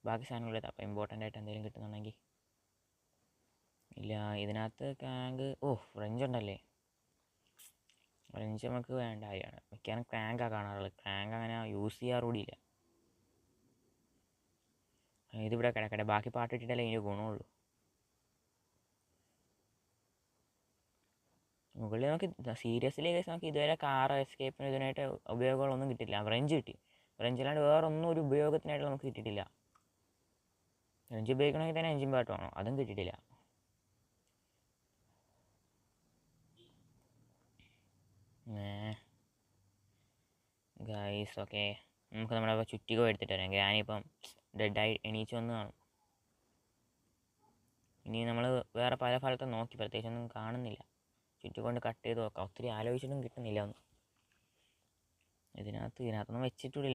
ബാക്കി സാധനങ്ങളില്ല. അപ്പോൾ ഇമ്പോർട്ടൻ്റ് ആയിട്ട് എന്തെങ്കിലും കിട്ടുന്നുണ്ടെങ്കിൽ. ഇല്ല, ഇതിനകത്ത് ക്രാങ്ക്. ഫ്രഞ്ച് ഉണ്ടല്ലേ. ഫ്രഞ്ച് നമുക്ക് വേണ്ട കാര്യമാണ്. മിക്കവാറും ക്രാങ്കാണ് കാണാറുള്ളത്. ക്രാങ്ക് അങ്ങനെ യൂസ് ചെയ്യാറുകൂടിയില്ല. ഇതിവിടെ കിടക്കട്ടെ, ബാക്കി പാട്ട് ഇട്ടിട്ടല്ലേ ഇതിന് ഗുണമുള്ളൂ. മുകളിൽ നമുക്ക് സീരിയസ്ലി കേസ് നമുക്ക് ഇതുവരെ കാർ എസ്കേപ്പിന് ഇതിനായിട്ട് ഉപയോഗങ്ങളൊന്നും കിട്ടില്ല. ഫ്രഞ്ച് കിട്ടി. ഫ്രഞ്ചിലാണ്ട് വേറെ ഒന്നും ഒരു ഉപയോഗത്തിനായിട്ട് നമുക്ക് കിട്ടിയിട്ടില്ല. ഫ്രഞ്ച് ഉപയോഗിക്കണമെങ്കിൽ തന്നെ എഞ്ചിൻ പാട്ട് വേണം, അതും കിട്ടിയിട്ടില്ല. ഗൈസ് ഓക്കെ, നമുക്ക് നമ്മുടെ ചുറ്റിക എടുത്തിട്ട് വരാം. ഗ്രാനിപ്പം ഡെഡായി എണീച്ച് വന്ന് കാണും. ഇനി നമ്മൾ വേറെ പല സ്ഥലത്തും നോക്കി, പ്രത്യേകിച്ചൊന്നും കാണുന്നില്ല. ചുറ്റിക്കൊണ്ട് കട്ട് ചെയ്ത് നോക്കാം. ഒത്തിരി ആലോചിച്ചിട്ടും കിട്ടുന്നില്ല ഒന്നും. ഇതിനകത്തൊന്നും വെച്ചിട്ടില്ല.